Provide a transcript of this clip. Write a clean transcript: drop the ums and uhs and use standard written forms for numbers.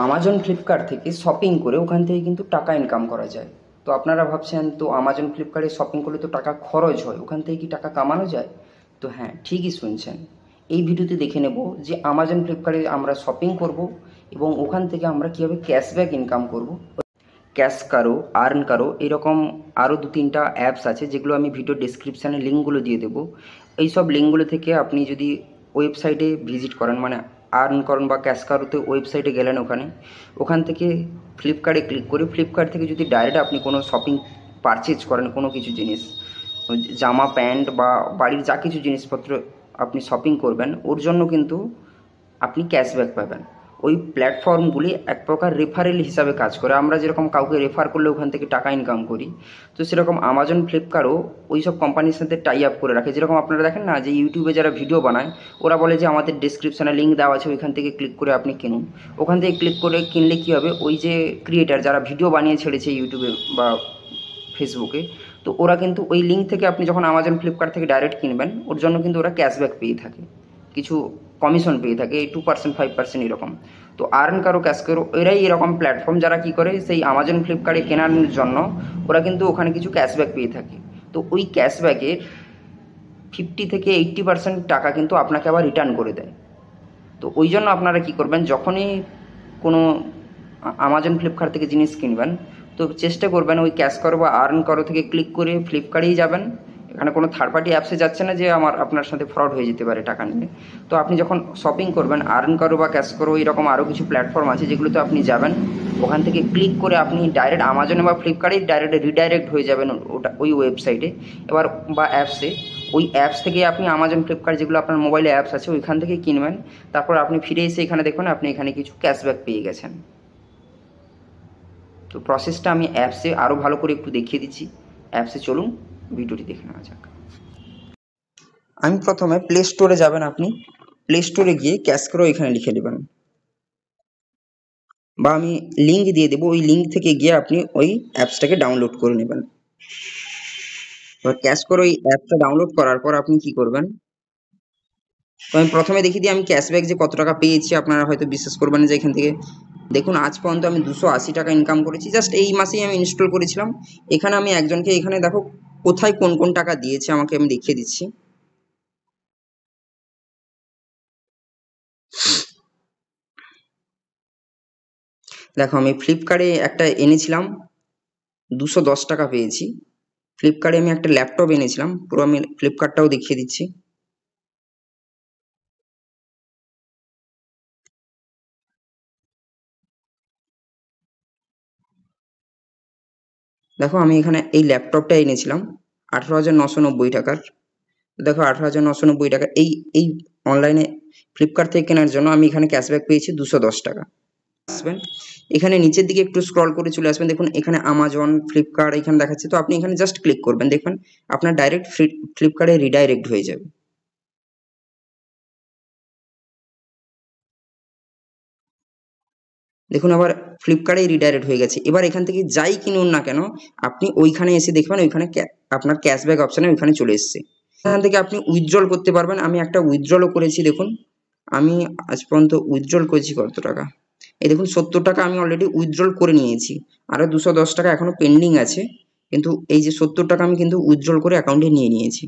Amazon Flipkart থেকে shopping করে ওখান থেকে কিন্তু টাকা ইনকাম করা যায়। তো আপনারা ভাবছেন তো আমাজন ফ্লিপকার্টে শপিং করলে তো টাকা খরচ হয়, ওখান থেকে কি টাকা কামানো যায়? তো হ্যাঁ, ঠিকই শুনছেন। এই ভিডিওতে দেখে নেব যে আমাজন ফ্লিপকার্টে আমরা শপিং করব এবং ওখান থেকে আমরা কীভাবে ক্যাশব্যাক ইনকাম করব। ক্যাশ কারো, আর্ন কারো, এরকম আরও 2-3টা অ্যাপস আছে যেগুলো আমি ভিডিও ডেসক্রিপশানে লিঙ্কগুলো দিয়ে দেবো। এই সব লিঙ্কগুলো থেকে আপনি যদি ওয়েবসাইটে ভিজিট করেন, মানে আর্ন করেন বা ক্যাশ কারোতে ওয়েবসাইটে গেলেন, ওখান থেকে ফ্লিপকার্টে ক্লিক করে ফ্লিপকার্ট থেকে যদি ডাইরেক্ট আপনি কোনো শপিং পারচেজ করেন, কোনো কিছু জিনিস, জামা প্যান্ট বা বাড়ির যা কিছু জিনিসপত্র আপনি শপিং করবেন, ওর জন্য কিন্তু আপনি ক্যাশব্যাক পাবেন। ওই প্ল্যাটফর্মগুলি এক প্রকার রেফারেল হিসাবে কাজ করে। আমরা যেরকম কাউকে রেফার করলে ওখান থেকে টাকা ইনকাম করি, তো সেরকম আমাজন ফ্লিপকার্টও ওই সব কোম্পানির সাথে টাই আপ করে রাখে। যেরকম আপনারা দেখেন না যে ইউটিউবে যারা ভিডিও বানায়, ওরা বলে যে আমাদের ডেসক্রিপশানে লিঙ্ক দেওয়া আছে, ওইখান থেকে ক্লিক করে আপনি কিনুন। ওখান থেকে ক্লিক করে কিনলে কী হবে, ওই যে ক্রিয়েটার যারা ভিডিও বানিয়ে ছেড়েছে ইউটিউবে বা ফেসবুকে, তো ওরা কিন্তু ওই লিঙ্ক থেকে আপনি যখন আমাজন ফ্লিপকার্ট থেকে ডাইরেক্ট কিনবেন, ওর জন্য কিন্তু ওরা ক্যাশব্যাক পেয়ে থাকে, কিছু কমিশন পেয়ে থাকে, 2%, 5% এরকম। তো আর্ন কারো, ক্যাশ কারো, এরাই এরকম প্ল্যাটফর্ম যারা কী করে, সেই আমাজন ফ্লিপকার্টে কেনার জন্য ওরা কিন্তু ওখানে কিছু ক্যাশব্যাক পেয়ে থাকে। তো ওই ক্যাশব্যাকের 50 থেকে 80% টাকা কিন্তু আপনাকে আবার রিটার্ন করে দেয়। তো ওই জন্য আপনারা কী করবেন, যখনই কোনো আমাজন ফ্লিপকার্ট থেকে জিনিস কিনবেন, তো চেষ্টা করবেন ওই ক্যাশ করো বা আর্ন করো থেকে ক্লিক করে ফ্লিপকার্টেই যাবেন। এখানে কোনো থার্ড পার্টি অ্যাপসে যাচ্ছে না যে আপনার সাথে ফ্রড হয়ে যেতে পারে টাকা নিয়ে। তো আপনি যখন শপিং করবেন, আর্ন করো বা ক্যাশ করো, এরকম আরও কিছু প্ল্যাটফর্ম আছে যেগুলোতে আপনি যাবেন, ওখান থেকে ক্লিক করে আপনি ডাইরেক্ট আমাজনে বা ফ্লিপকার্টেই ডাইরেক্ট রিডাইরেক্ট হয়ে যাবেন ওই ওয়েবসাইটে এবার বা অ্যাপসে। ওই অ্যাপস থেকে আপনি আমাজন ফ্লিপকার্ট যেগুলো আপনার মোবাইলে অ্যাপস আছে ওইখান থেকে কিনবেন। তারপর আপনি ফিরে এসে এখানে দেখবেন আপনি এখানে কিছু ক্যাশব্যাক পেয়ে গেছেন। তো প্রসেসটা আমি অ্যাপসে আরও ভালো করে একটু দেখিয়ে দিচ্ছি। অ্যাপসে চলুন, ভিডিওটি দেখে নেওয়া যাক। আমি প্রথমে প্লে স্টোরে যাবেন। আপনি প্লে স্টোরে গিয়ে ক্যাশ করো এখানে লিখে দেবেন, বা আমি লিঙ্ক দিয়ে দেবো, ওই লিঙ্ক থেকে গিয়ে আপনি ওই অ্যাপসটাকে ডাউনলোড করে নেবেন। এবার ক্যাশ করো এই অ্যাপটা ডাউনলোড করার পর আপনি কি করবেন, তো আমি প্রথমে দেখিয়ে দিই আমি ক্যাশব্যাক যে কত টাকা পেয়েছি। আপনারা হয়তো বিশ্বাস করবেন যে এখান থেকে দেখুন আজ পর্যন্ত আমি 280 টাকা ইনকাম করেছি। জাস্ট এই মাসেই আমি ইনস্টল করেছিলাম। এখানে আমি একজনকে, এখানে দেখো কোথায় কোন কোন টাকা দিয়েছে আমাকে, আমি দেখিয়ে দিচ্ছি। দেখো আমি ফ্লিপকার্টে একটা এনেছিলাম, 210 টাকা পেয়েছি। ফ্লিপকার্টে আমি একটা ল্যাপটপ এনেছিলাম, পুরো আমি ফ্লিপকার্টটাও দেখিয়ে দিচ্ছি। দেখো আমি এখানে এই ল্যাপটপটা এনেছিলাম 18,990 টাকার। দেখো 18,990 টাকা এই এই অনলাইনে ফ্লিপকার্ট থেকে কেনার জন্য আমি এখানে ক্যাশব্যাক পেয়েছি 210 টাকা। আসবেন এখানে নিচের দিকে একটু স্ক্রল করে চলে আসবেন, দেখুন এখানে আমাজন, ফ্লিপকার্ট এখানে দেখাচ্ছে। তো আপনি এখানে জাস্ট ক্লিক করবেন, দেখবেন আপনার ডাইরেক্ট ফ্লিপকার্টে রিডাইরেক্ট হয়ে যাবে। দেখুন আবার ফ্লিপকার্টেই রিডাইরেক্ট হয়ে গেছে। এবার এখান থেকে যাই কিনুন না কেন, আপনি ওইখানে এসে দেখবেন ওইখানে আপনার ক্যাশব্যাক অপশানে ওইখানে চলে এসছে। এখান থেকে আপনি উইথড্রল করতে পারবেন। আমি একটা উইথড্রলও করেছি, দেখুন আমি আজ পর্যন্ত উইথড্রল করেছি কত টাকা, এই দেখুন 70 টাকা আমি অলরেডি উইথড্রল করে নিয়েছি। আরও 210 টাকা এখনও পেন্ডিং আছে, কিন্তু এই যে 70 টাকা আমি কিন্তু উইথড্রল করে অ্যাকাউন্টে নিয়ে নিয়েছি।